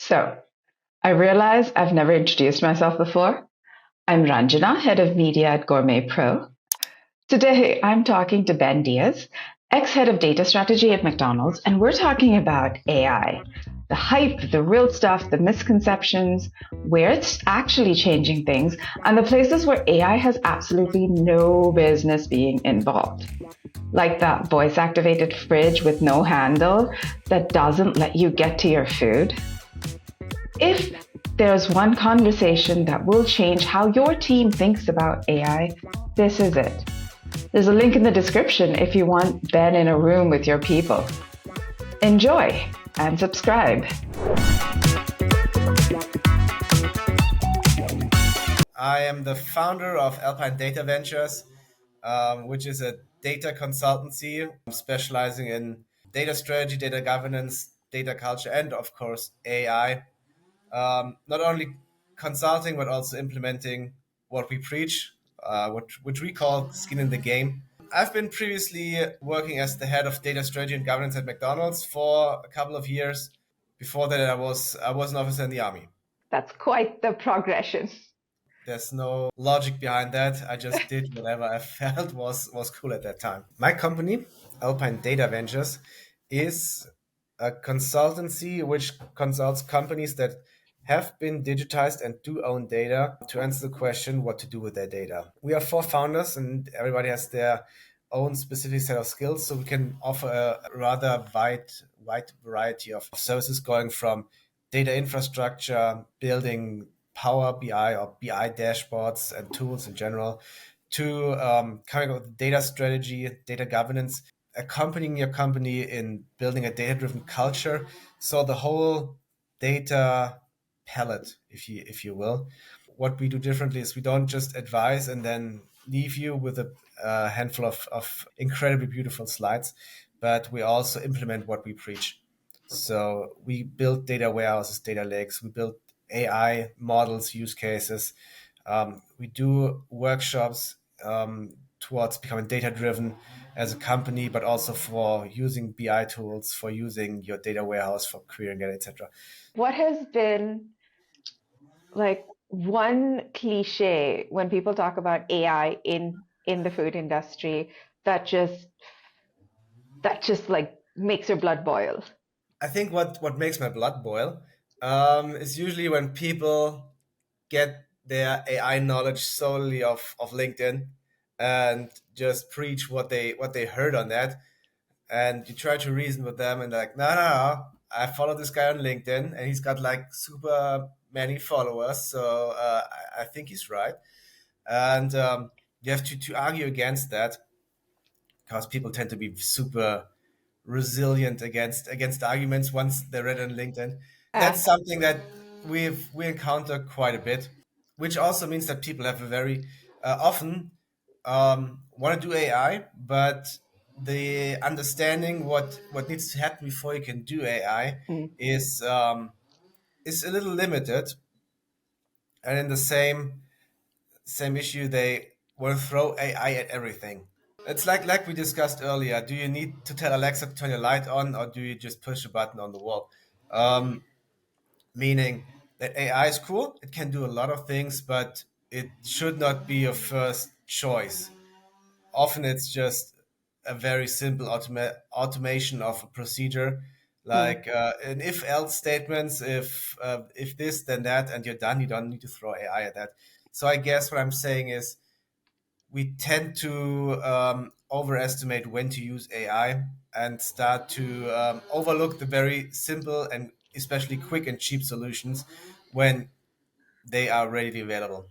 So, I realize I've never introduced myself before. I'm Ranjana, head of media at GourmetPro. Today, I'm talking to Ben Diez, ex-head of data strategy at McDonald's, and we're talking about AI. The hype, the real stuff, the misconceptions, where it's actually changing things, and the places where AI has absolutely no business being involved. Like that voice-activated fridge with no handle that doesn't let you get to your food. If there's one conversation that will change how your team thinks about AI, this is it. There's a link in the description if you want Ben in a room with your people. Enjoy and subscribe. I am the founder of Alpine Data Ventures, which is a data consultancy specializing in data strategy, data governance, data culture, and of course, AI. Not only consulting, but also implementing what we preach, which we call skin in the game. I've been previously working as the head of data strategy and governance at McDonald's for a couple of years. Before that, I was an officer in the army. That's quite the progression. There's no logic behind that. I just did whatever I felt was cool at that time. My company, Alpine Data Ventures, is a consultancy which consults companies that have been digitized and do own data to answer the question what to do with their data. We are four founders and everybody has their own specific set of skills, so we can offer a rather wide variety of services going from data infrastructure, building Power BI or BI dashboards and tools in general, to coming up with data strategy, data governance, accompanying your company in building a data-driven culture. So the whole data palette, if you will. What we do differently is we don't just advise and then leave you with a handful of incredibly beautiful slides, but we also implement what we preach. So we build data warehouses, data lakes, we build AI models, use cases. We do workshops towards becoming data driven as a company, but also for using BI tools, for using your data warehouse for querying it, etc. What has been like one cliche when people talk about AI in the food industry that just like makes your blood boil? I think what makes my blood boil is usually when people get their AI knowledge solely of LinkedIn and just preach what they heard on that, and you try to reason with them and they're like, no, no, no, I follow this guy on LinkedIn and he's got like super many followers, so I think he's right. And you have to argue against that because people tend to be super resilient against arguments once they're read on LinkedIn. That's Ah, something that we encounter quite a bit, which also means that people have a very often want to do AI, but the understanding what needs to happen before you can do AI mm. is a little limited, and in the same issue, they want to throw AI at everything. It's like we discussed earlier. Do you need to tell Alexa to turn your light on, or do you just push a button on the wall? Meaning that AI is cool. It can do a lot of things, but it should not be your first choice. Often it's just a very simple automation of a procedure, Mm. like an if-else statements. If this, then that, and you're done. You don't need to throw AI at that. So I guess what I'm saying is we tend to overestimate when to use AI and start to overlook the very simple and especially quick and cheap solutions when they are readily available.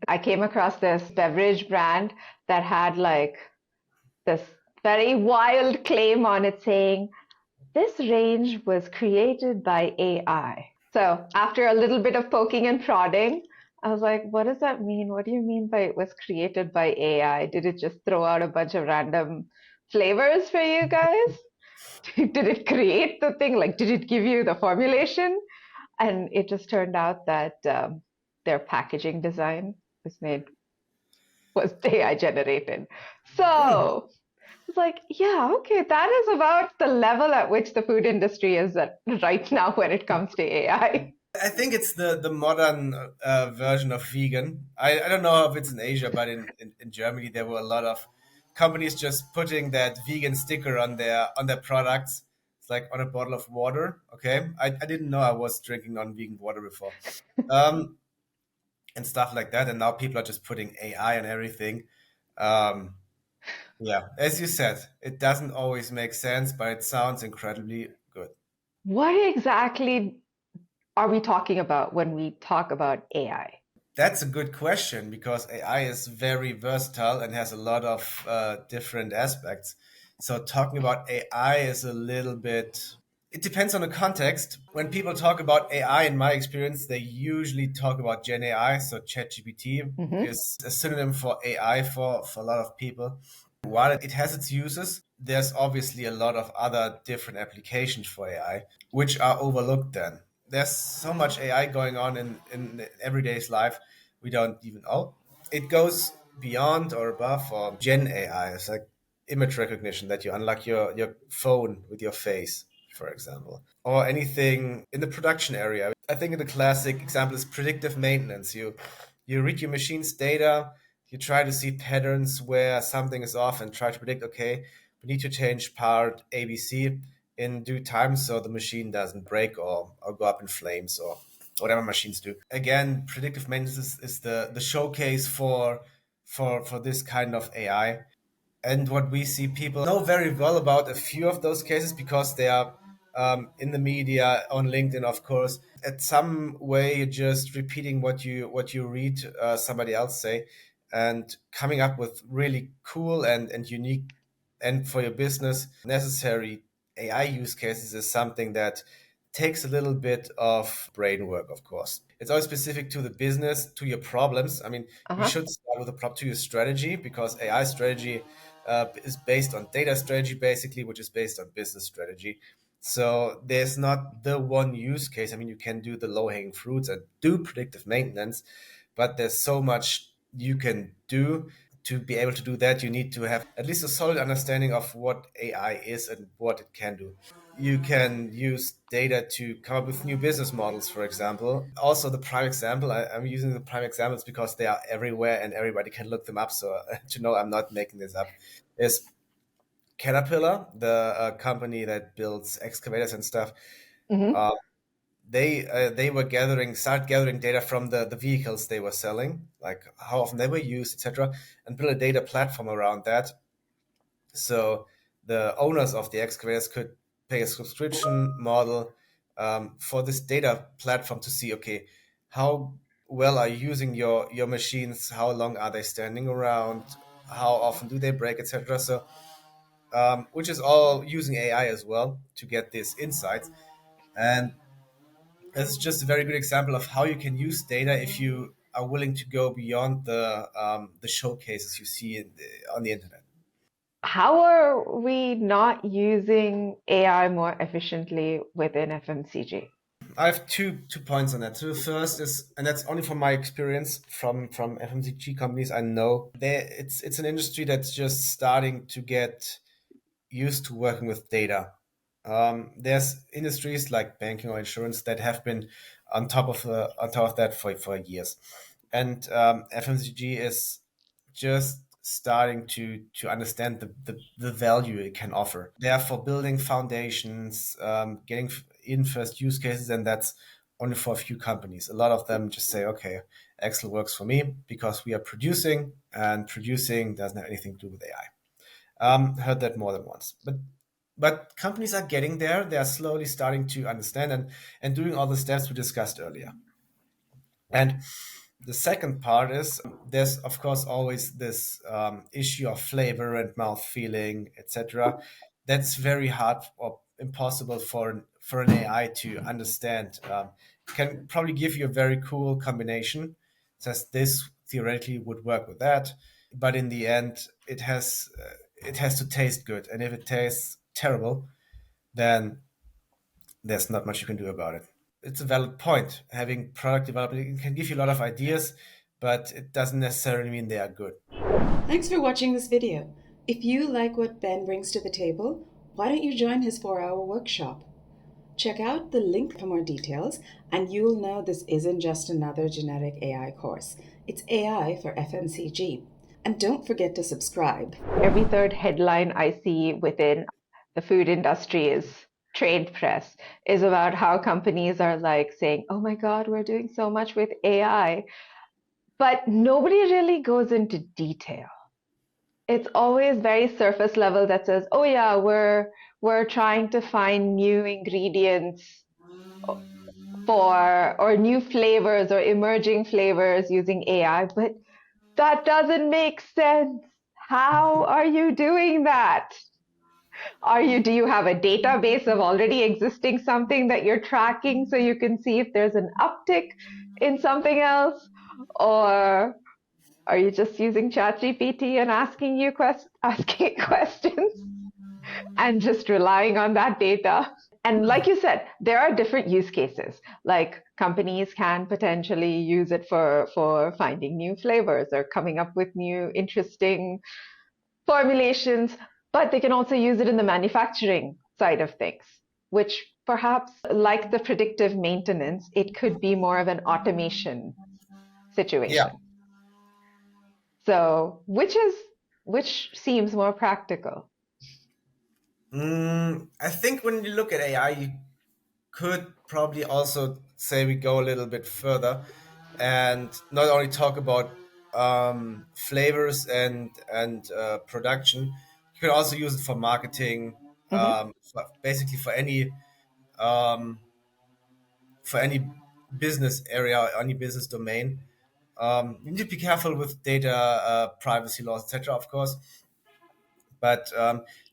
I came across this beverage brand that had like this very wild claim on it saying, this range was created by AI. So after a little bit of poking and prodding, I was like, what does that mean? What do you mean by it was created by AI? Did it just throw out a bunch of random flavors for you guys? Did it create the thing? Like, did it give you the formulation? And it just turned out that their packaging design was AI generated. Hmm. So like, yeah, okay, that is about the level at which the food industry is at right now when it comes to AI. I think it's the modern version of vegan. I don't know if it's in Asia, but in Germany there were a lot of companies just putting that vegan sticker on their products. It's like on a bottle of water. Okay, I didn't know I was drinking non-vegan water before, um, and stuff like that. And now people are just putting AI on everything. Um, yeah, as you said, it doesn't always make sense, but it sounds incredibly good. What exactly are we talking about when we talk about AI? That's a good question because AI is very versatile and has a lot of different aspects. So talking about AI is a little bit, it depends on the context. When people talk about AI, in my experience, they usually talk about GenAI. So ChatGPT Hmm. is a synonym for AI for a lot of people. While it has its uses, there's obviously a lot of other different applications for AI, which are overlooked then. There's so much AI going on in everyday's life, we don't even know. It goes beyond or above for Gen AI. It's like image recognition that you unlock your phone with your face, for example, or anything in the production area. I think the classic example is predictive maintenance. You read your machine's data, you try to see patterns where something is off and try to predict, okay, we need to change part ABC in due time so the machine doesn't break or go up in flames or whatever machines do. Again, predictive maintenance is the showcase for this kind of AI. And what we see, people know very well about a few of those cases because they are in the media, on LinkedIn, of course. At some way, you're just repeating what you read somebody else say, and coming up with really cool and unique and for your business necessary AI use cases is something that takes a little bit of brain work, of course. It's always specific to the business, to your problems. I mean, you Uh-huh. should start with a prop to your strategy because AI strategy is based on data strategy, basically, which is based on business strategy. So there's not the one use case. I mean, you can do the low hanging fruits and do predictive maintenance, but there's so much you can do. To be able to do that, you need to have at least a solid understanding of what AI is and what it can do. You can use data to come up with new business models, for example. Also, the prime example, I'm using the prime examples because they are everywhere and everybody can look them up. So to know I'm not making this up, is Caterpillar, the company that builds excavators and stuff. Hmm. Uh, they were start gathering data from the vehicles they were selling, like how often they were used, etc., and build a data platform around that. So the owners of the excavators could pay a subscription model for this data platform to see, okay, how well are you using your machines? How long are they standing around? How often do they break, etc. So which is all using AI as well to get these insights. And this is just a very good example of how you can use data if you are willing to go beyond the showcases you see on the internet. How are we not using AI more efficiently within FMCG? I have two points on that. So the first is, and that's only from my experience from FMCG companies I know, it's an industry that's just starting to get used to working with data. There's industries like banking or insurance that have been on top of that for years, and FMCG is just starting to understand the value it can offer. Therefore, building foundations, getting in first use cases, and that's only for a few companies. A lot of them just say, okay, Excel works for me because we are producing, and producing doesn't have anything to do with AI. Heard that more than once. But companies are getting there. They are slowly starting to understand and doing all the steps we discussed earlier. And the second part is there's of course always this issue of flavor and mouth feeling, etc. That's very hard or impossible for an AI to understand. Can probably give you a very cool combination. Says this theoretically would work with that, but in the end, it has to taste good. And if it tastes terrible, then there's not much you can do about it. It's a valid point. Having product development it can give you a lot of ideas, but it doesn't necessarily mean they are good. Thanks for watching this video. If you like what Ben brings to the table, why don't you join his 4-hour workshop? Check out the link for more details, and you'll know this isn't just another genetic AI course. It's AI for FMCG. And don't forget to subscribe. Every third headline I see within the food industry is trade press is about how companies are like saying, "Oh my God, we're doing so much with AI." But nobody really goes into detail. It's always very surface level that says, "Oh yeah, we're trying to find new ingredients for or new flavors or emerging flavors using AI." But that doesn't make sense. How are you doing that? Do you have a database of already existing something that you're tracking so you can see if there's an uptick in something else? Or are you just using ChatGPT and asking questions and just relying on that data? And like you said, there are different use cases. Like companies can potentially use it for finding new flavors or coming up with new interesting formulations, but they can also use it in the manufacturing side of things, which perhaps, like the predictive maintenance, it could be more of an automation Yeah. situation. So, which seems more practical? I think when you look at AI, you could probably also say we go a little bit further and not only talk about flavors and production. You can also use it for marketing, Hmm. basically um, for any business area or any business domain. You need to be careful with data privacy laws, etc. Of course, but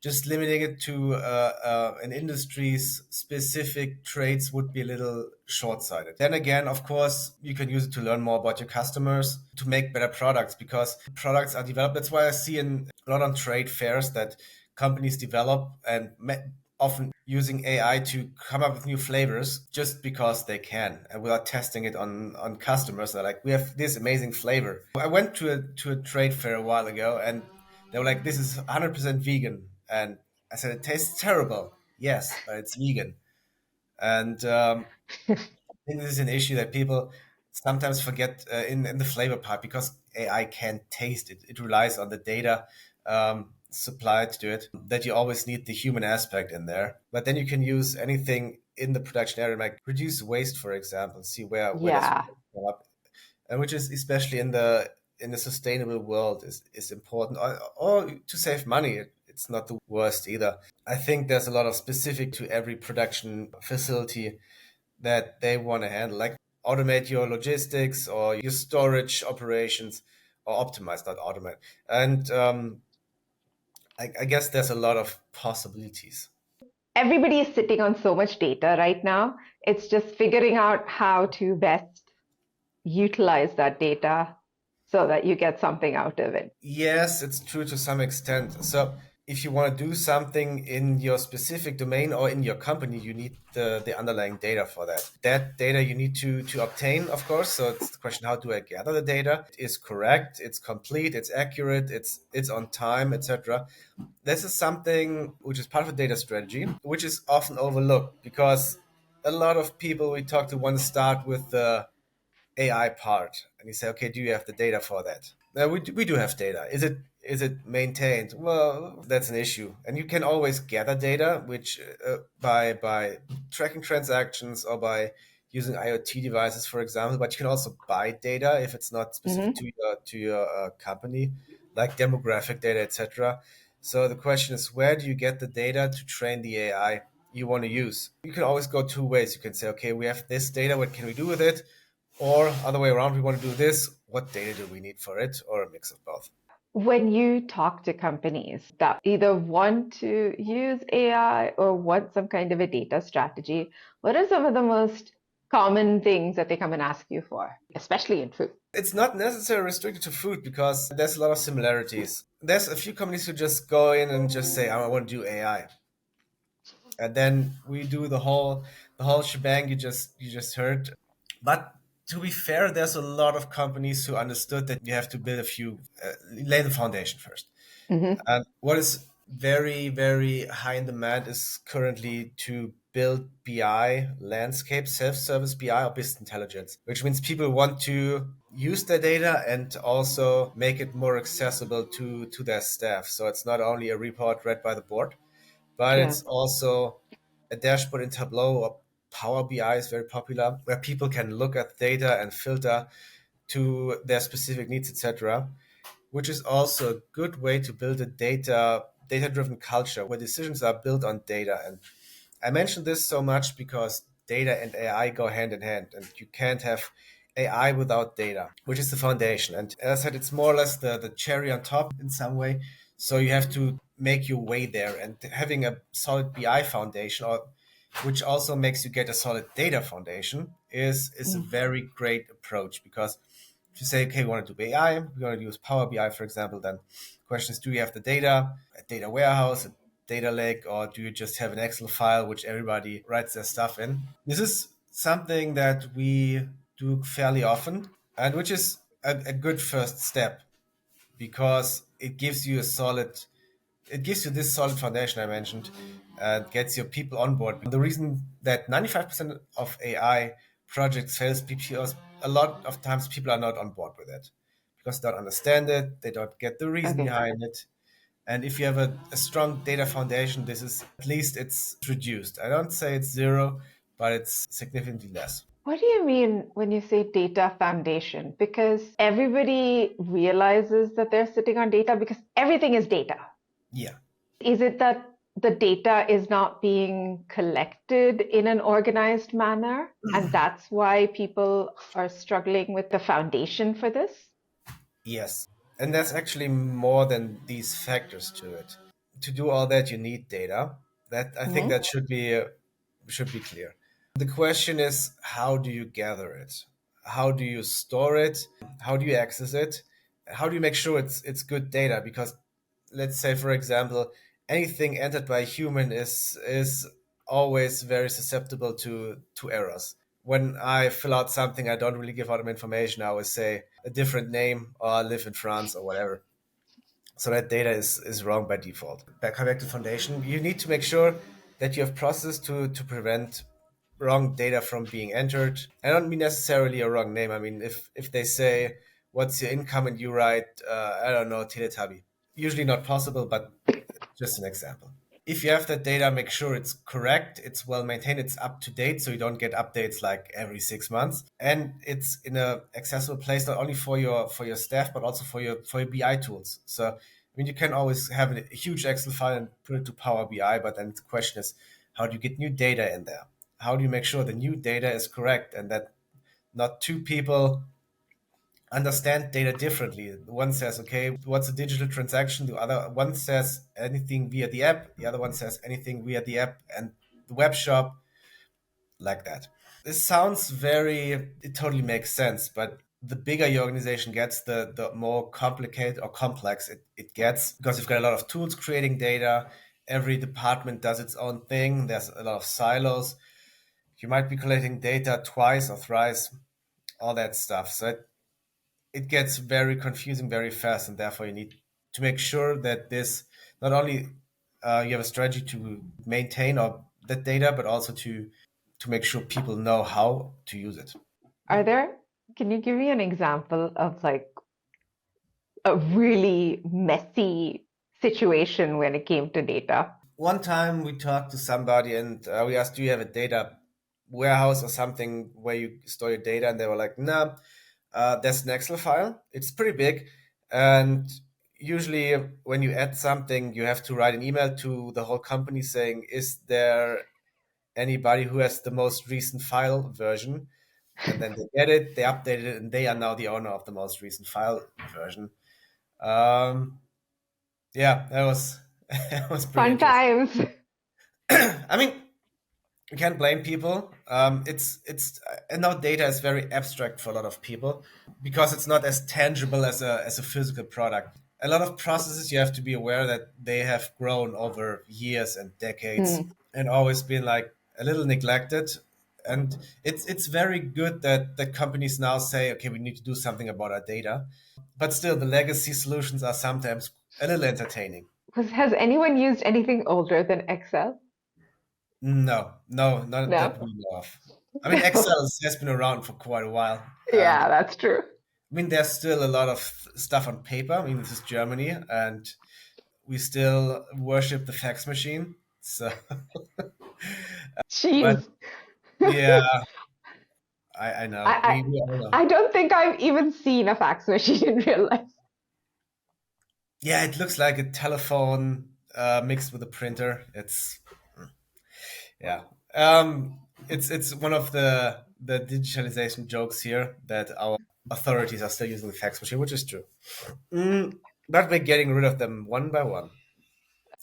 just limiting it to an industry's specific traits would be a little short-sighted. Then again, of course, you can use it to learn more about your customers, to make better products, because products are developed. That's why I see in a lot on trade fairs that companies develop and often using AI to come up with new flavors just because they can and without testing it on customers. They're like, we have this amazing flavor. I went to a trade fair a while ago and they were like, this is 100% vegan. And I said, it tastes terrible. Yes, but it's vegan. And I think this is an issue that people sometimes forget in the flavor part because AI can't taste it. It relies on the data supplied to it, that you always need the human aspect in there. But then you can use anything in the production area, like reduce waste, for example, see where does Yeah. waste come up, and which is especially in the sustainable world is important, or to save money. It's not the worst either. I think there's a lot of specific to every production facility that they want to handle, like automate your logistics or your storage operations, or optimize, not automate. And I guess there's a lot of possibilities. Everybody is sitting on so much data right now. It's just figuring out how to best utilize that data so that you get something out of it. Yes, it's true to some extent. So if you want to do something in your specific domain or in your company, you need the underlying data for that. That data you need to obtain, of course. So it's the question, how do I gather the data? It is correct, it's complete, it's accurate, it's on time, etc. This is something which is part of a data strategy, which is often overlooked because a lot of people we talk to want to start with the AI part, and you say, okay, do you have the data for that? We do have data. Is it maintained? Well, that's an issue, and you can always gather data, which by tracking transactions or by using IoT devices, for example. But you can also buy data if it's not specific Hmm. to your company, like demographic data, etc. So the question is, where do you get the data to train the AI you want to use? You can always go two ways. You can say, okay, we have this data. What can we do with it? Or other way around, we want to do this. What data do we need for it? Or a mix of both. When you talk to companies that either want to use AI or want some kind of a data strategy, what are some of the most common things that they come and ask you for, especially in food? It's not necessarily restricted to food because there's a lot of similarities. There's a few companies who just go in and just say, I want to do AI. And then we do the whole shebang you just heard. But to be fair, there's a lot of companies who understood that you have to build lay the foundation first. Hmm. And what is very, very high in demand is currently to build BI landscape, self-service BI or business intelligence, which means people want to use their data and also make it more accessible to their staff. So it's not only a report read by the board, but Yeah. it's also a dashboard in Tableau or Power BI is very popular, where people can look at data and filter to their specific needs, etc., which is also a good way to build a data driven culture where decisions are built on data. And I mentioned this so much because data and AI go hand in hand, and you can't have AI without data, which is the foundation. And as I said, it's more or less the cherry on top in some way. So you have to make your way there, and having a solid BI foundation, or which also makes you get a solid data foundation, is a Mm. very great approach. Because if you say, okay, we want to do AI, we want to use Power BI, for example, then the question is, do you have the data, a data warehouse, a data lake, or do you just have an Excel file which everybody writes their stuff in? This is something that we do fairly often, and which is a good first step because it gives you this solid foundation I mentioned and gets your people on board. The reason that 95% of AI projects fails because a lot of times people are not on board with it because they don't understand it, they don't get the reason Okay. behind it. And if you have a strong data foundation, this is at least it's reduced. I don't say it's zero, but it's significantly less. What do you mean when you say data foundation? Because everybody realizes that they're sitting on data because everything is data. Yeah. Is it that the data is not being collected in an organized manner? And that's why people are struggling with the foundation for this? Yes. And there's actually more than these factors to it. To do all that, you need data. That I think Hmm. that should be clear. The question is, how do you gather it? How do you store it? How do you access it? How do you make sure it's good data? Because let's say, for example, anything entered by a human is always very susceptible to errors. When I fill out something, I don't really give out information. I always say a different name or I live in France or whatever. So that data is wrong by default. Back to foundation, you need to make sure that you have processes to prevent wrong data from being entered. I don't mean necessarily a wrong name. I mean, if they say, what's your income? And you write, I don't know, Teletubby. Usually not possible, but just an example. If you have that data, make sure it's correct, it's well maintained, it's up to date, so you don't get updates like every 6 months, and it's in a accessible place not only for your staff but also for your BI tools. So I mean, you can always have a huge Excel file and put it to Power BI, but then the question is, how do you get new data in there? How do you make sure the new data is correct and that not two people understand data differently? One says, okay, what's a digital transaction? The other one says anything via the app. The other one says anything via the app and the web shop, like that. This sounds very, it totally makes sense, but the bigger your organization gets, the more complicated or complex it gets because you've got a lot of tools creating data. Every department does its own thing. There's a lot of silos. You might be collecting data twice or thrice, all that stuff. So it gets very confusing very fast, and therefore you need to make sure that this not only you have a strategy to maintain or that data, but also to make sure people know how to use it. Are there, can you give me an example of like a really messy situation when it came to data? One time we talked to somebody and we asked, "Do you have a data warehouse or something where you store your data?" And they were like, "No, there's an Excel file. It's pretty big, and usually when you add something, you have to write an email to the whole company saying, 'Is there anybody who has the most recent file version?'" And then they get it, they update it, and they are now the owner of the most recent file version. Um, yeah, that was that was pretty Fun interesting. times. I mean, you can't blame people. It's and now data is very abstract for a lot of people because it's not as tangible as a physical product. A lot of processes you have to be aware that they have grown over years and decades Hmm. and always been like a little neglected. And it's very good that companies now say, okay, we need to do something about our data. But still, the legacy solutions are sometimes a little entertaining. Has anyone used anything older than Excel? No, not No. that we know of. I mean, Excel has been around for quite a while. Yeah, that's true. I mean, there's still a lot of stuff on paper. I mean, this is Germany, and we still worship the fax machine. So, but Jeez. yeah, I know. I, We all know. I don't think I've even seen a fax machine in real life. Yeah, it looks like a telephone mixed with a printer. Yeah. It's one of the digitalization jokes here that our authorities are still using the fax machine, which is true. But we're getting rid of them one by one.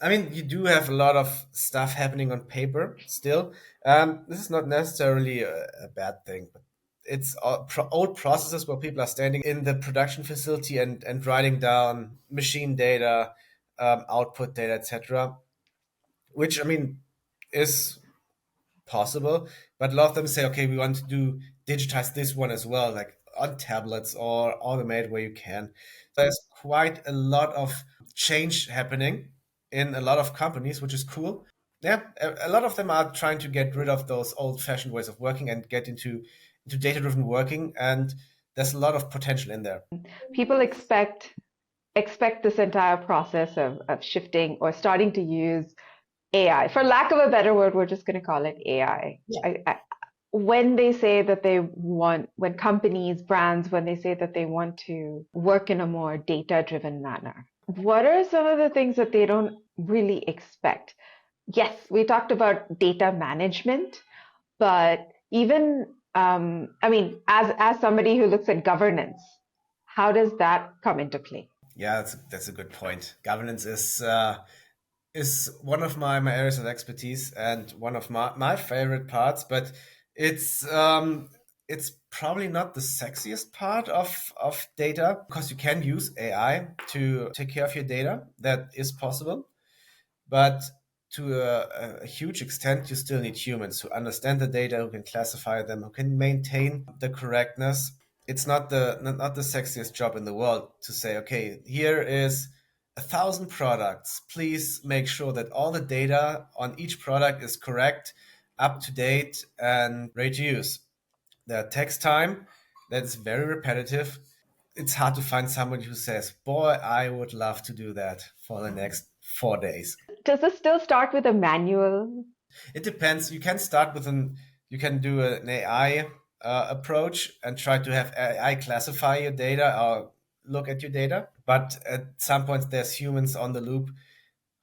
I mean, you do have a lot of stuff happening on paper still. This is not necessarily a bad thing, but it's old processes where people are standing in the production facility and writing down machine data, output data, etc. Which I mean is possible, but a lot of them say, okay, we want to do digitize this one as well, like on tablets or automate where you can. There's quite a lot of change happening in a lot of companies, which is cool. Yeah, a lot of them are trying to get rid of those old-fashioned ways of working and get into data-driven working, and there's a lot of potential in there. People expect this entire process of shifting or starting to use AI. For lack of a better word, we're just going to call it AI. Yeah. When they say that they want, when companies, brands, when they say that they want to work in a more data-driven manner, what are some of the things that they don't really expect? Yes, we talked about data management, but even, I mean, as somebody who looks at governance, how does that come into play? Yeah, that's a good point. Governance is one of my areas of expertise and one of my favorite parts, but it's probably not the sexiest part of data because you can use AI to take care of your data. That is possible, but to a huge extent, you still need humans who understand the data, who can classify them, who can maintain the correctness. It's not the sexiest job in the world to say, okay, here is 1,000 products. Please make sure that all the data on each product is correct, up to date, and ready to use. The text time, that's very repetitive. It's hard to find somebody who says, boy, I would love to do that for the next 4 days. Does this still start with a manual? It depends. You can do an AI approach and try to have AI classify your data or look at your data. But at some point, there's humans on the loop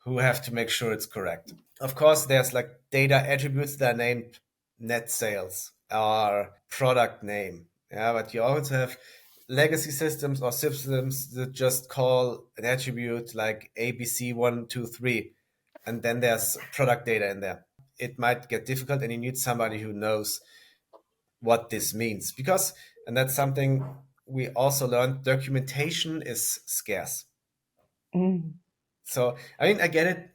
who have to make sure it's correct. Of course, there's like data attributes that are named net sales or product name. Yeah, but you also have legacy systems or systems that just call an attribute like ABC123, and then there's product data in there. It might get difficult, and you need somebody who knows what this means because, and that's something we also learned, documentation is scarce. Mm. So, I mean, I get it.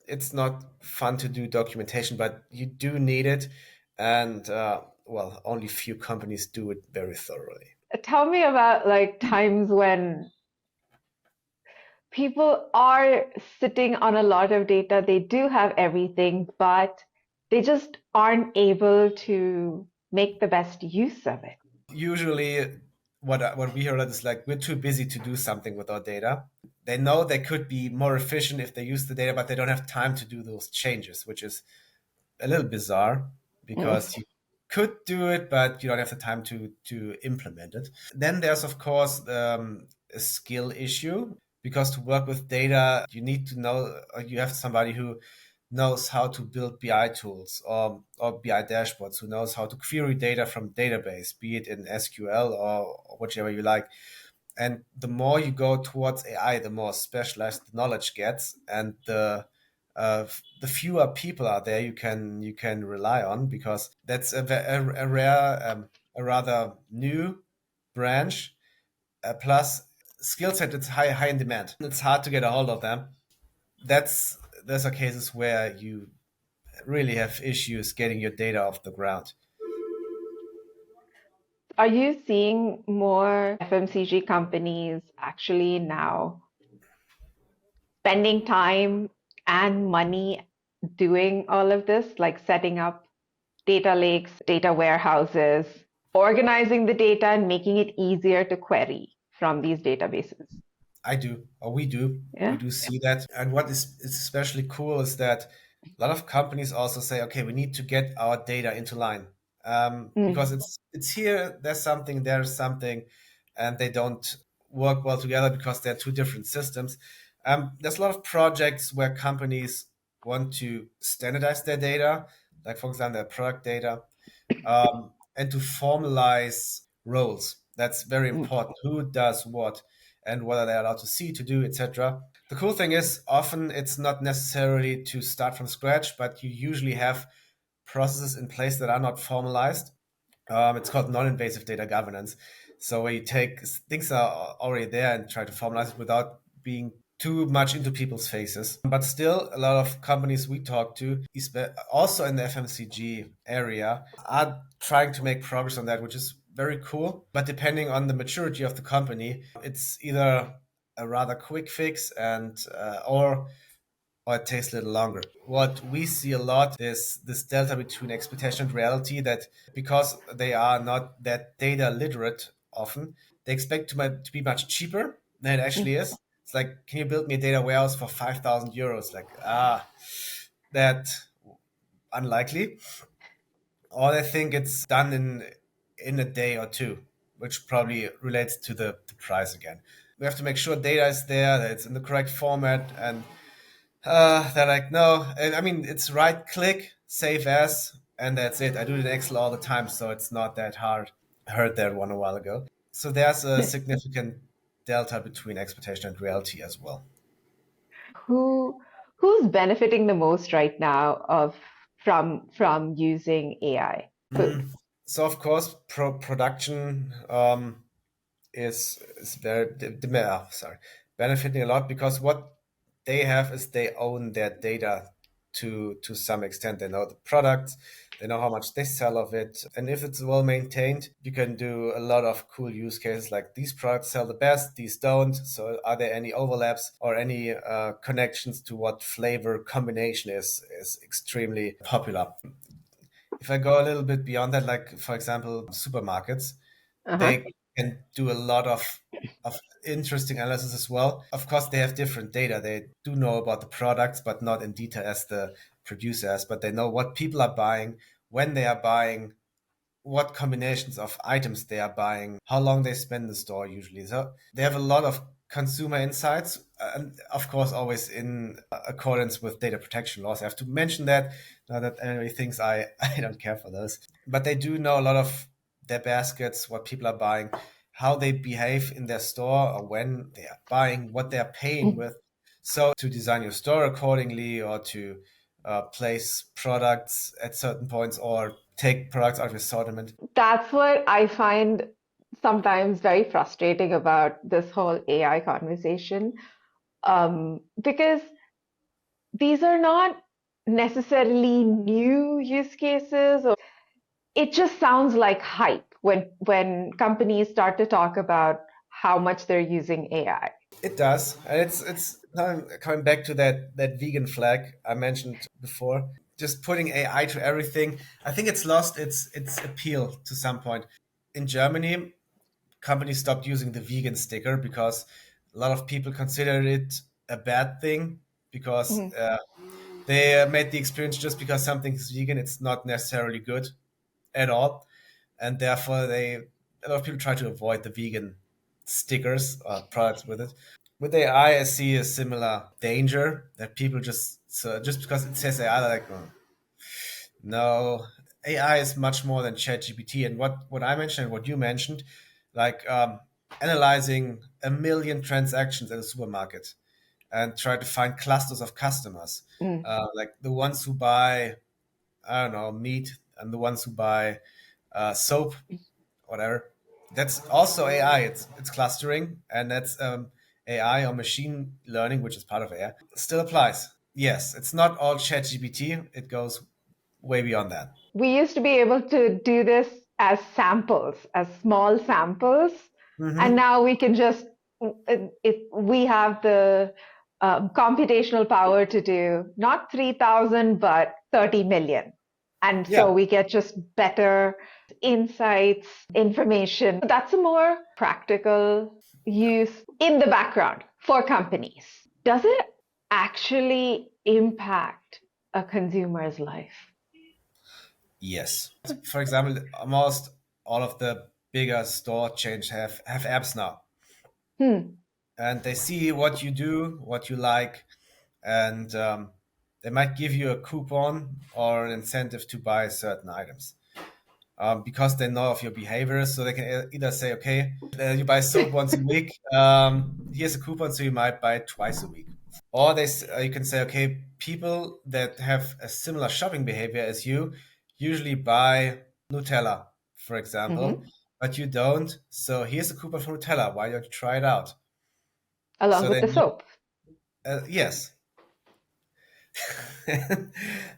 It's not fun to do documentation, but you do need it. And, well, only few companies do it very thoroughly. Tell me about like times when people are sitting on a lot of data. They do have everything, but they just aren't able to make the best use of it. Usually, what we hear a lot is like, we're too busy to do something with our data. They know they could be more efficient if they use the data, but they don't have time to do those changes, which is a little bizarre Mm. because you could do it, but you don't have the time to implement it. Then there's of course a skill issue because to work with data, you need to know you have somebody who knows how to build BI tools or BI dashboards, who knows how to query data from database, be it in SQL or whichever you like. And the more you go towards AI, the more specialized the knowledge gets, and the fewer people are there you can rely on because that's a rare, a rather new branch. Plus, skill set it's high in demand. It's hard to get a hold of them. That's Those are cases where you really have issues getting your data off the ground. Are you seeing more FMCG companies actually now spending time and money doing all of this, like setting up data lakes, data warehouses, organizing the data, and making it easier to query from these databases. I do, or we do. We Yeah. do see that. And what is especially cool is that a lot of companies also say, okay, we need to get our data into line, Mm. because it's here, there's something, and they don't work well together because they're two different systems. There's a lot of projects where companies want to standardize their data, like for example, their product data, and to formalize roles. That's very Mm. important. Who does what, and what are they allowed to see, to do, etc. The cool thing is, often it's not necessarily to start from scratch, but you usually have processes in place that are not formalized. It's called non-invasive data governance. So where you take things that are already there and try to formalize it without being too much into people's faces. But still, a lot of companies we talk to, also in the FMCG area, are trying to make progress on that, which is very cool. But depending on the maturity of the company, it's either a rather quick fix or it takes a little longer. What we see a lot is this delta between expectation and reality, that because they are not that data literate often, they expect to be much cheaper than it actually is. It's like, can you build me a data warehouse for 5,000 euros? Like, that unlikely. Or they think it's done in a day or two, which probably relates to the price again. We have to make sure data is there, that it's in the correct format, and they're like, no. And I mean, it's right click, save as, and that's it. I do it in Excel all the time, so it's not that hard. I heard that one a while ago. So there's a significant delta between expectation and reality as well. Who who's benefiting the most right now of from using AI? So of course, production is very sorry, benefiting a lot, because what they have is they own their data to some extent. They know the products, they know how much they sell of it, and if it's well maintained, you can do a lot of cool use cases, like these products sell the best, these don't. So are there any overlaps or any connections to what flavor combination is extremely popular? If I go a little bit beyond that, like for example, supermarkets, Uh-huh. they can do a lot of interesting analysis as well. Of course, they have different data. They do know about the products, but not in detail as the producers. But they know what people are buying, when they are buying, what combinations of items they are buying, how long they spend in the store usually. So they have a lot of consumer insights, and of course, always in accordance with data protection laws. I have to mention that, not that anybody thinks I don't care for those. But they do know a lot of their baskets, what people are buying, how they behave in their store, or when they are buying, what they are paying with. So to design your store accordingly, or to place products at certain points, or take products out of your assortment. That's what I find sometimes very frustrating about this whole AI conversation, because these are not necessarily new use cases, or it just sounds like hype when companies start to talk about how much they're using AI. It does, and it's coming back to that vegan flag I mentioned before. Just putting AI to everything, I think it's lost its appeal to some point. In Germany, companies stopped using the vegan sticker because a lot of people considered it a bad thing, because Mhm. they made the experience, just because something is vegan, it's not necessarily good at all, and therefore a lot of people try to avoid the vegan stickers or products with it. With AI, I see a similar danger, that people just because it says AI, they're like, "Oh, no, AI is much more than ChatGPT." And what I mentioned and what you mentioned, like analyzing a million transactions at a supermarket and try to find clusters of customers, Mm. like the ones who buy, I don't know, meat, and the ones who buy soap, whatever. That's also AI. It's clustering, and that's AI or machine learning, which is part of AI. Still applies. Yes, it's not all ChatGPT. It goes way beyond that. We used to be able to do this as samples, as small samples, and Hmm. now we can just, if we have the computational power to do not 3,000, but 30 million. And Yeah. so we get just better insights, information. That's a more practical use in the background for companies. Does it actually impact a consumer's life? Yes. For example, almost all of the bigger store chains have apps now, Hmm. and they see what you do, what you like, and they might give you a coupon or an incentive to buy certain items. Because they know of your behavior, so they can either say, okay, you buy soap once a week, here's a coupon, so you might buy it twice a week. Or you can say, okay, people that have a similar shopping behavior as you usually buy Nutella, for example, Mm-hmm. but you don't. So here's a coupon for Nutella. Why don't you try it out? Along So with then, the soap. yes.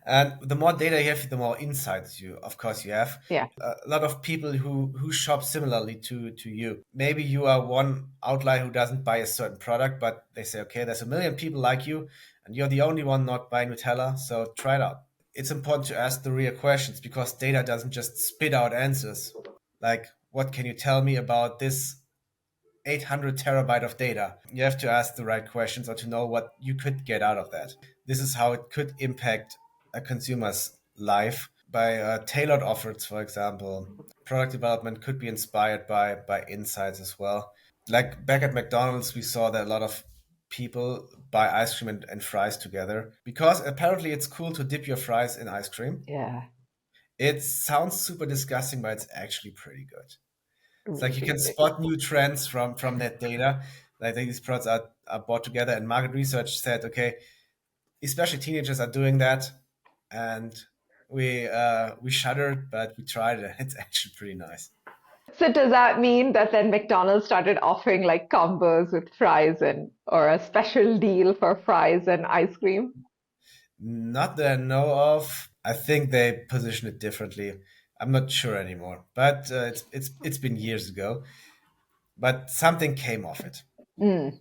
And the more data you have, the more insights of course, you have. Yeah. A lot of people who shop similarly to you. Maybe you are one outlier who doesn't buy a certain product, but they say, okay, there's a million people like you, and you're the only one not buying Nutella, so try it out. It's important to ask the real questions because data doesn't just spit out answers. Like, what can you tell me about this 800 terabyte of data? You have to ask the right questions or to know what you could get out of that. This is how it could impact a consumer's life by tailored offers, for example. Product development could be inspired by insights as well. Like back at McDonald's, we saw that a lot of people buy ice cream and fries together because apparently it's cool to dip your fries in ice cream. Yeah. It sounds super disgusting, but it's actually pretty good. It's like you Really, can really. spot new trends from that data. Like these products are bought together, and market research said, okay, especially teenagers are doing that, and we shuddered, but we tried it. It's actually pretty nice. So does that mean that then McDonald's started offering like combos with fries and or a special deal for fries and ice cream? Not that I know of. I think they position it differently. I'm not sure anymore, but it's been years ago. But something came of it. Mm.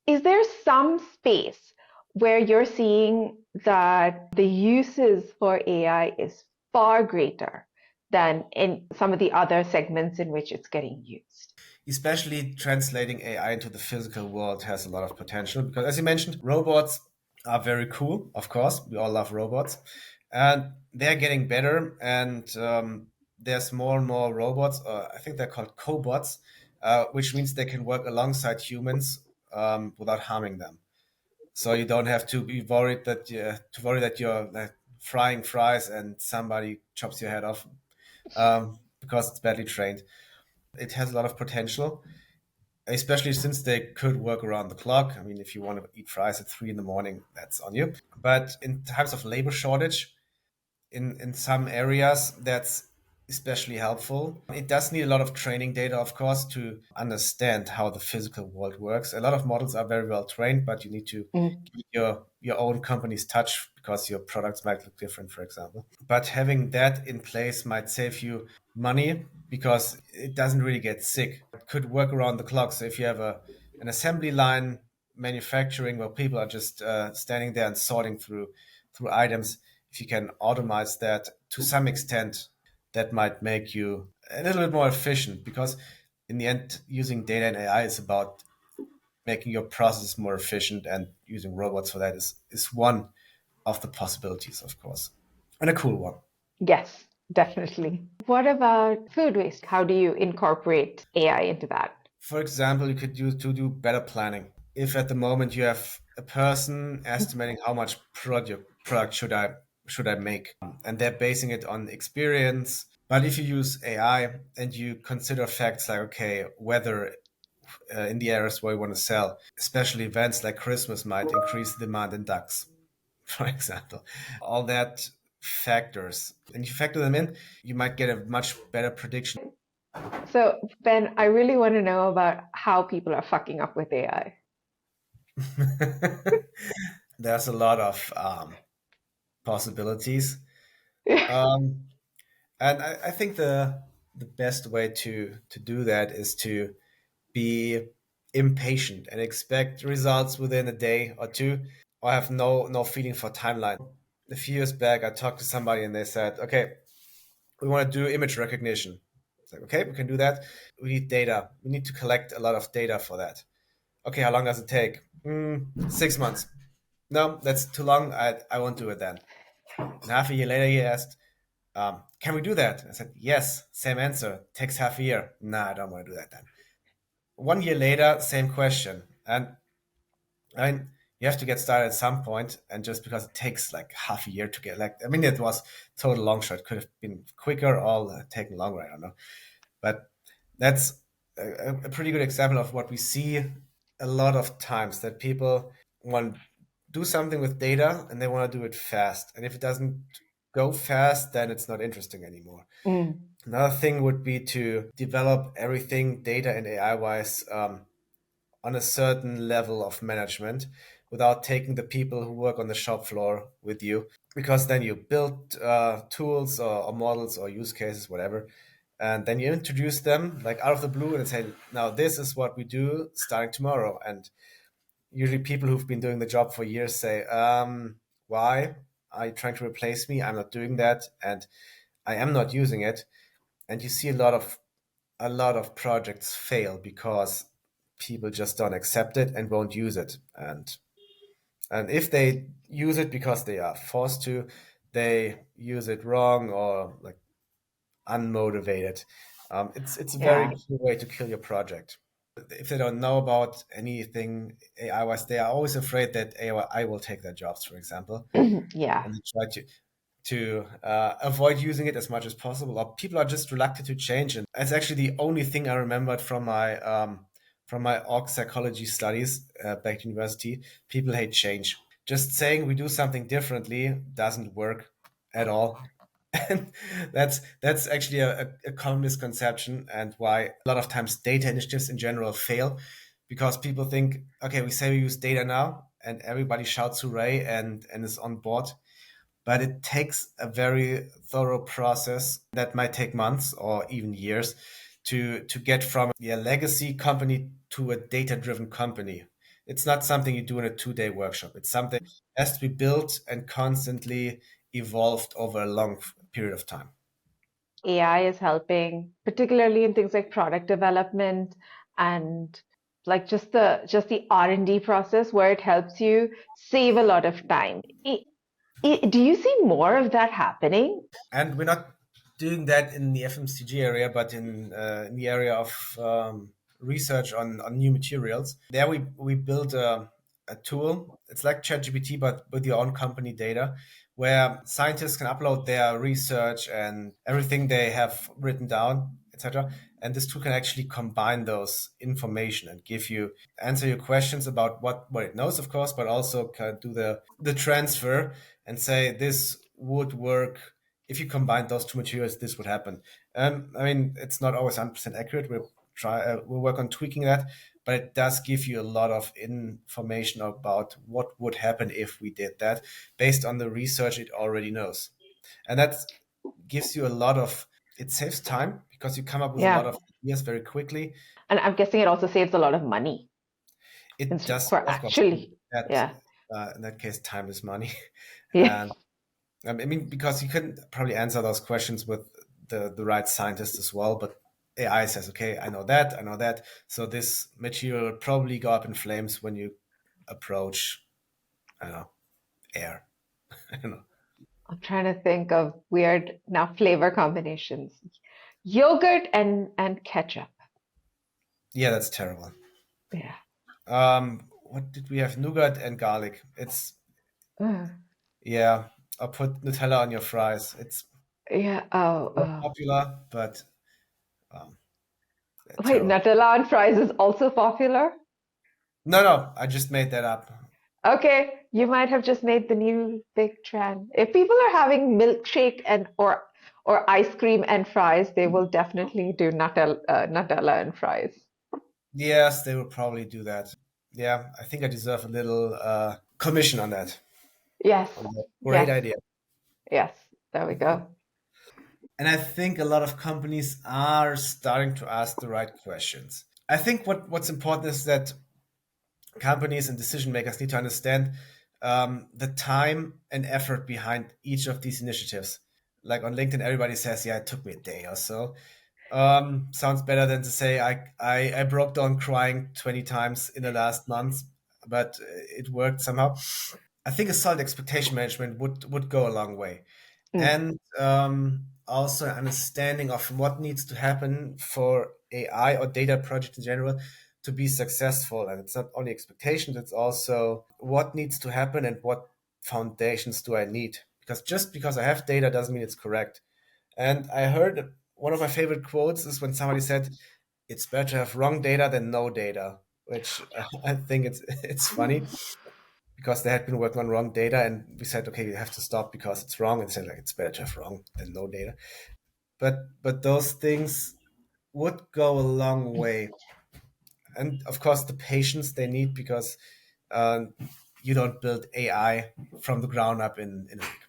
Is there some space where you're seeing that the uses for AI is far greater than in some of the other segments in which it's getting used? Especially translating AI into the physical world has a lot of potential because, as you mentioned, robots are very cool. Of course, we all love robots, and they're getting better. And there's more and more robots. I think they're called cobots, which means they can work alongside humans without harming them. So you don't have to be worried that you're like, frying fries and somebody chops your head off because it's badly trained. It has a lot of potential, especially since they could work around the clock. I mean, if you want to eat fries at 3 in the morning, that's on you. But in times of labor shortage, in some areas, that's especially helpful. It does need a lot of training data, of course, to understand how the physical world works. A lot of models are very well trained, but you need to Mm. give your own company's touch because your products might look different, for example. But having that in place might save you money because it doesn't really get sick. It could work around the clock. So if you have an assembly line manufacturing where people are just standing there and sorting through items, if you can automate that to some extent, that might make you a little bit more efficient because in the end, using data and AI is about making your process more efficient, and using robots for that is one of the possibilities, of course, and a cool one. Yes, definitely. What about food waste? How do you incorporate AI into that? For example, you could use to do better planning. If at the moment you have a person estimating how much product should I make, and they're basing it on experience. But if you use AI and you consider facts like, okay, weather in the areas where you want to sell, especially events like Christmas might increase demand in ducks, for example. All that factors, and you factor them in, you might get a much better prediction. So, Ben, I really want to know about how people are fucking up with AI. There's a lot of possibilities. Um, and I think the best way to do that is to be impatient and expect results within a day or two, or have no feeling for timeline. A few years back, I talked to somebody and they said, "Okay, we want to do image recognition." It's like, "Okay, we can do that. We need data. We need to collect a lot of data for that." "Okay, how long does it take?" 6 months." "No, that's too long. I won't do it then." And half a year later, he asked, "Can we do that?" I said, "Yes." Same answer. Takes half a year. "Nah, I don't want to do that then." 1 year later, same question. And I mean, you have to get started at some point, and just because it takes like half a year to get like, I mean, it was total long shot. Could have been quicker or taken longer. I don't know, but that's a pretty good example of what we see a lot of times, that people want to do something with data and they want to do it fast, and if it doesn't go fast, then it's not interesting anymore. Mm. Another thing would be to develop everything data and AI wise on a certain level of management without taking the people who work on the shop floor with you, because then you build tools or models or use cases, whatever, and then you introduce them like out of the blue and say, "Now this is what we do starting tomorrow." And usually people who've been doing the job for years say, "Why are you trying to replace me? I'm not doing that, and I am not using it." And you see a lot of projects fail because people just don't accept it and won't use it. And if they use it because they are forced to, they use it wrong or like unmotivated. It's a very Yeah. clear way to kill your project. If they don't know about anything AI wise, they are always afraid that AI will take their jobs, for example, Yeah. and they try to avoid using it as much as possible. Or people are just reluctant to change, and that's actually the only thing I remembered from my org psychology studies back at university. People hate change. Just saying we do something differently doesn't work at all. And that's actually a common misconception, and why a lot of times data initiatives in general fail, because people think, okay, we say we use data now, and everybody shouts hooray and is on board, but it takes a very thorough process that might take months or even years to get from a legacy company to a data driven company. It's not something you do in a 2-day workshop. It's something that has to be built and constantly evolved over a long period of time. AI is helping, particularly in things like product development and like just the R&D process, where it helps you save a lot of time. Do you see more of that happening? And we're not doing that in the FMCG area, but in the area of research on new materials. There we built a tool. It's like ChatGPT, but with your own company data, where scientists can upload their research and everything they have written down, etc. And this tool can actually combine those information and give you answer your questions about what it knows, of course, but also can do the transfer and say this would work if you combine those two materials. This would happen. I mean, it's not always 100% accurate. We'll work on tweaking that, but it does give you a lot of information about what would happen if we did that, based on the research it already knows, and that gives you a lot of. It saves time because you come up with a lot Yeah. of ideas very quickly. And I'm guessing it also saves a lot of money It does, for of course. actually. That Yeah. in that case, time is money, Yeah. and I mean, because you can probably answer those questions with the right scientist as well, but AI says, okay, I know that. So this material will probably go up in flames when you approach, I don't know, air. I don't know. I'm trying to think of weird now flavor combinations. Yogurt and ketchup. Yeah, that's terrible. Yeah. What did we have? Nougat and garlic. It's, Uh, yeah, I'll put Nutella on your fries. It's yeah. Oh, not popular, but um, wait, terrible. Nutella on fries is also popular? No, I just made that up. Okay, you might have just made the new big trend. If people are having milkshake and or ice cream and fries, they will definitely do Nutella and fries. Yes, they will probably do that. Yeah, I think I deserve a little commission on that. Yes, On that great yes, idea. yes. There we go. And I think a lot of companies are starting to ask the right questions. I think what's important is that companies and decision makers need to understand the time and effort behind each of these initiatives. Like on LinkedIn, everybody says, "Yeah, it took me a day or so." Sounds better than to say I broke down crying 20 times in the last month, but it worked somehow. I think a solid expectation management would go a long way, Mm, and also understanding of what needs to happen for AI or data project in general to be successful. And it's not only expectations; it's also what needs to happen and what foundations do I need. Because just because I have data doesn't mean it's correct. And I heard one of my favorite quotes is when somebody said, "It's better to have wrong data than no data," which I think it's funny because they had been working on wrong data, and we said, "Okay, you have to stop because it's wrong." And they said, "Like it's better to have wrong than no data." But those things would go a long way, and of course the patience they need because um, you don't build AI from the ground up in a week.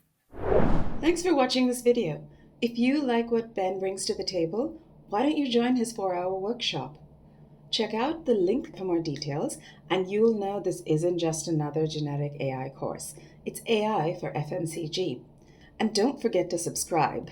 Thanks for watching this video. If you like what Ben brings to the table, why don't you join his 4-hour workshop? Check out the link for more details, and you'll know this isn't just another generic AI course. It's AI for FMCG. And don't forget to subscribe.